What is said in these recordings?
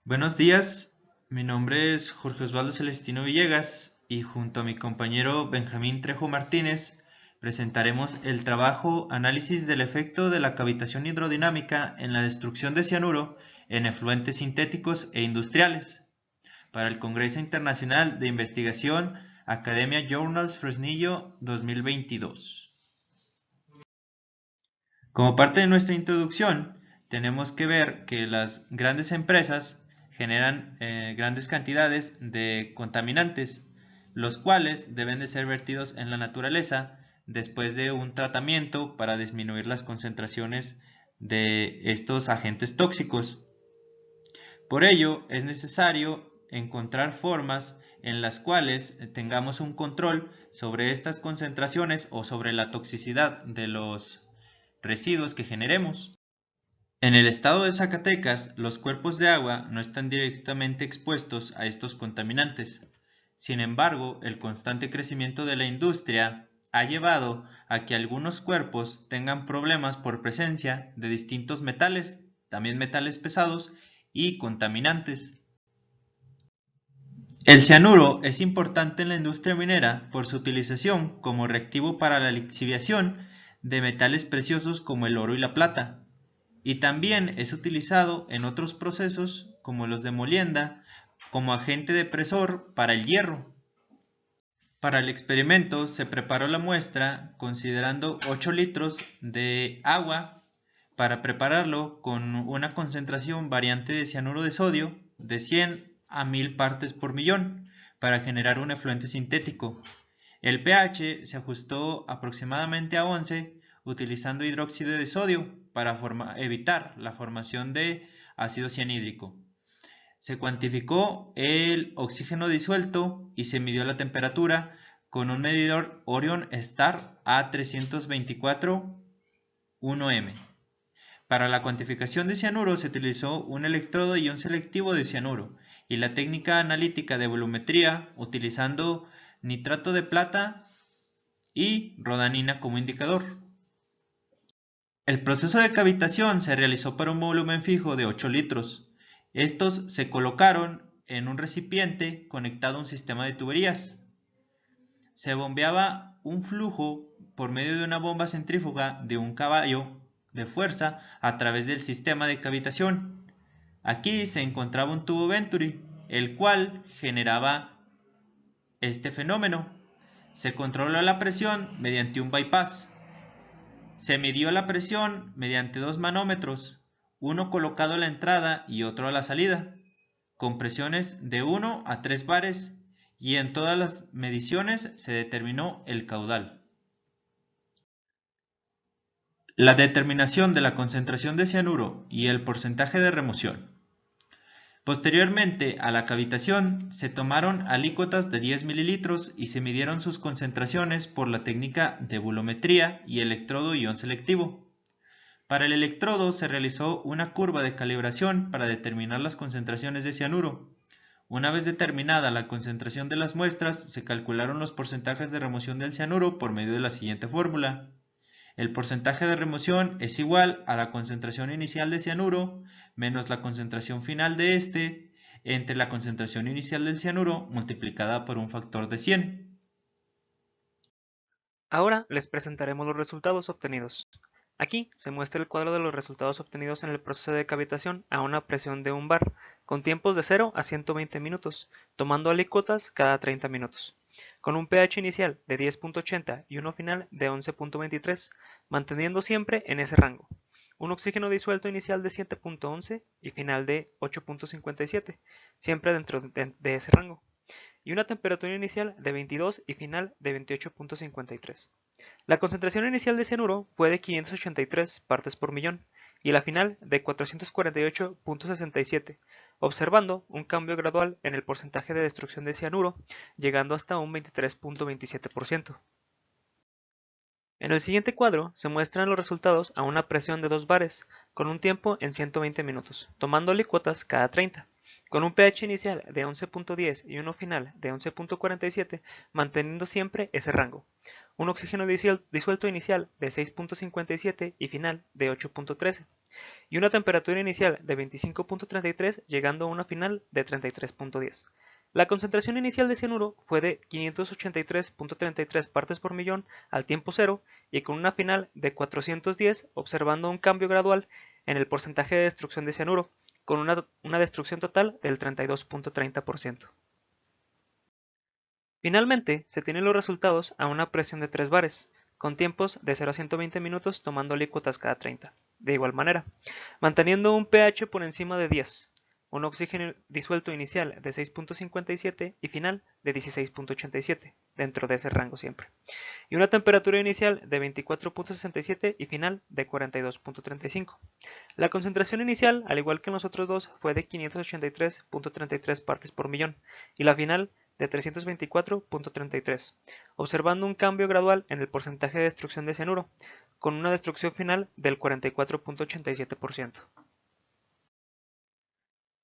Buenos días, mi nombre es Jorge Osvaldo Celestino Villegas y junto a mi compañero Benjamín Trejo Martínez presentaremos el trabajo Análisis del efecto de la cavitación hidrodinámica en la destrucción de cianuro en efluentes sintéticos e industriales para el Congreso Internacional de Investigación Academia Journals Fresnillo 2022. Como parte de nuestra introducción, tenemos que ver que las grandes empresas generan grandes cantidades de contaminantes, los cuales deben de ser vertidos en la naturaleza después de un tratamiento para disminuir las concentraciones de estos agentes tóxicos. Por ello, es necesario encontrar formas en las cuales tengamos un control sobre estas concentraciones o sobre la toxicidad de los residuos que generemos. En el estado de Zacatecas, los cuerpos de agua no están directamente expuestos a estos contaminantes. Sin embargo, el constante crecimiento de la industria ha llevado a que algunos cuerpos tengan problemas por presencia de distintos metales, también metales pesados y contaminantes. El cianuro es importante en la industria minera por su utilización como reactivo para la lixiviación de metales preciosos como el oro y la plata, y también es utilizado en otros procesos como los de molienda como agente depresor para el hierro. Para el experimento se preparó la muestra considerando 8 litros de agua para prepararlo con una concentración variante de cianuro de sodio de 100 a 1000 partes por millón para generar un efluente sintético. El pH se ajustó aproximadamente a 11 utilizando hidróxido de sodio para evitar la formación de ácido cianhídrico. Se cuantificó el oxígeno disuelto y se midió la temperatura con un medidor Orion Star A324 1M. Para la cuantificación de cianuro se utilizó un electrodo de ion selectivo de cianuro y la técnica analítica de volumetría utilizando nitrato de plata y rodanina como indicador. El proceso de cavitación se realizó para un volumen fijo de 8 litros. Estos se colocaron en un recipiente conectado a un sistema de tuberías. Se bombeaba un flujo por medio de una bomba centrífuga de un caballo de fuerza a través del sistema de cavitación. Aquí se encontraba un tubo Venturi, el cual generaba este fenómeno. Se controló la presión mediante un bypass. Se midió la presión mediante dos manómetros, uno colocado a la entrada y otro a la salida, con presiones de 1 a 3 bares, y en todas las mediciones se determinó el caudal. La determinación de la concentración de cianuro y el porcentaje de remoción. Posteriormente a la cavitación se tomaron alícuotas de 10 mililitros y se midieron sus concentraciones por la técnica de volumetría y electrodo ion selectivo. Para el electrodo se realizó una curva de calibración para determinar las concentraciones de cianuro. Una vez determinada la concentración de las muestras, se calcularon los porcentajes de remoción del cianuro por medio de la siguiente fórmula. El porcentaje de remoción es igual a la concentración inicial de cianuro menos la concentración final de este entre la concentración inicial del cianuro multiplicada por un factor de 100. Ahora les presentaremos los resultados obtenidos. Aquí se muestra el cuadro de los resultados obtenidos en el proceso de cavitación a una presión de 1 bar, con tiempos de 0 a 120 minutos, tomando alícuotas cada 30 minutos, con un pH inicial de 10.80 y uno final de 11.23, manteniendo siempre en ese rango. Un oxígeno disuelto inicial de 7.11 y final de 8.57, siempre dentro de ese rango, y una temperatura inicial de 22 y final de 28.53. La concentración inicial de cianuro fue de 583 partes por millón y la final de 448.67, observando un cambio gradual en el porcentaje de destrucción de cianuro, llegando hasta un 23.27%. En el siguiente cuadro se muestran los resultados a una presión de 2 bares, con un tiempo en 120 minutos, tomando alícuotas cada 30, con un pH inicial de 11.10 y uno final de 11.47, manteniendo siempre ese rango. Un oxígeno disuelto inicial de 6.57 y final de 8.13, y una temperatura inicial de 25.33 llegando a una final de 33.10. La concentración inicial de cianuro fue de 583.33 partes por millón al tiempo cero y con una final de 410, observando un cambio gradual en el porcentaje de destrucción de cianuro, con una destrucción total del 32.30%. Finalmente, se tienen los resultados a una presión de 3 bares, con tiempos de 0 a 120 minutos tomando alícuotas cada 30. De igual manera, manteniendo un pH por encima de 10, un oxígeno disuelto inicial de 6.57 y final de 16.87, dentro de ese rango siempre, y una temperatura inicial de 24.67 y final de 42.35. La concentración inicial, al igual que en los otros dos, fue de 583.33 partes por millón, y la final de 324.33, observando un cambio gradual en el porcentaje de destrucción de cianuro, con una destrucción final del 44.87%.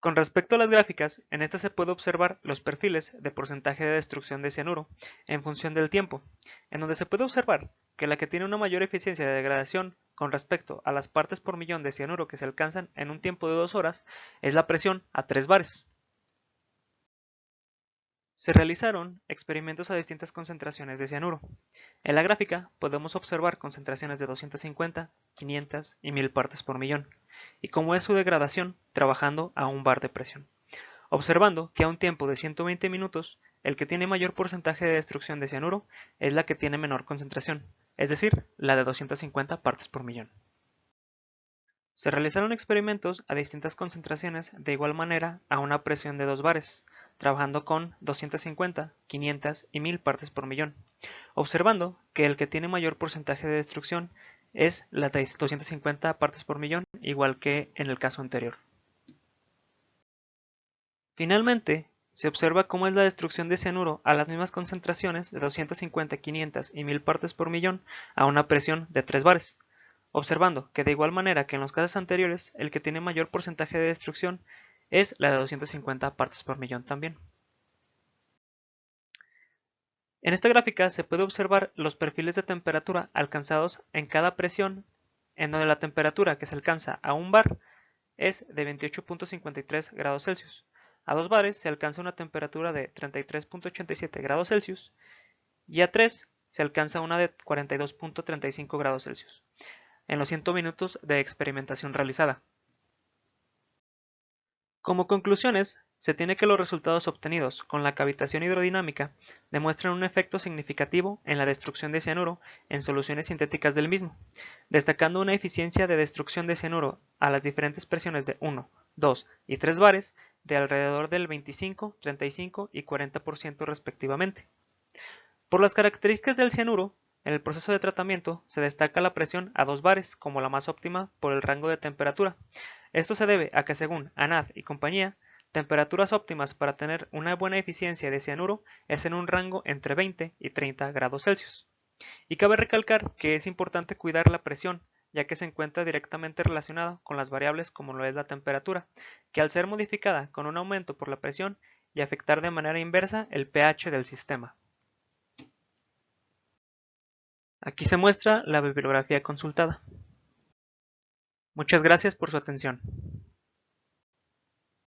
Con respecto a las gráficas, en esta se puede observar los perfiles de porcentaje de destrucción de cianuro en función del tiempo, en donde se puede observar que la que tiene una mayor eficiencia de degradación con respecto a las partes por millón de cianuro que se alcanzan en un tiempo de 2 horas es la presión a 3 bares. Se realizaron experimentos a distintas concentraciones de cianuro. En la gráfica podemos observar concentraciones de 250, 500 y 1000 partes por millón, y cómo es su degradación trabajando a un bar de presión, observando que a un tiempo de 120 minutos, el que tiene mayor porcentaje de destrucción de cianuro es la que tiene menor concentración, es decir, la de 250 partes por millón. Se realizaron experimentos a distintas concentraciones de igual manera a una presión de 2 bares, trabajando con 250, 500 y 1000 partes por millón, observando que el que tiene mayor porcentaje de destrucción es la de 250 partes por millón, igual que en el caso anterior. Finalmente, se observa cómo es la destrucción de cianuro a las mismas concentraciones de 250, 500 y 1000 partes por millón a una presión de 3 bares, observando que de igual manera que en los casos anteriores, el que tiene mayor porcentaje de destrucción es la de 250 partes por millón también. En esta gráfica se puede observar los perfiles de temperatura alcanzados en cada presión, en donde la temperatura que se alcanza a 1 bar es de 28.53 grados Celsius. A 2 bares se alcanza una temperatura de 33.87 grados Celsius y a 3 se alcanza una de 42.35 grados Celsius en los 100 minutos de experimentación realizada. Como conclusiones, se tiene que los resultados obtenidos con la cavitación hidrodinámica demuestran un efecto significativo en la destrucción de cianuro en soluciones sintéticas del mismo, destacando una eficiencia de destrucción de cianuro a las diferentes presiones de 1, 2 y 3 bares de alrededor del 25, 35 y 40% respectivamente. Por las características del cianuro, en el proceso de tratamiento se destaca la presión a 2 bares como la más óptima por el rango de temperatura. Esto se debe a que según ANAD y compañía, temperaturas óptimas para tener una buena eficiencia de cianuro es en un rango entre 20 y 30 grados Celsius. Y cabe recalcar que es importante cuidar la presión, ya que se encuentra directamente relacionada con las variables como lo es la temperatura, que al ser modificada con un aumento por la presión y afectar de manera inversa el pH del sistema. Aquí se muestra la bibliografía consultada. Muchas gracias por su atención.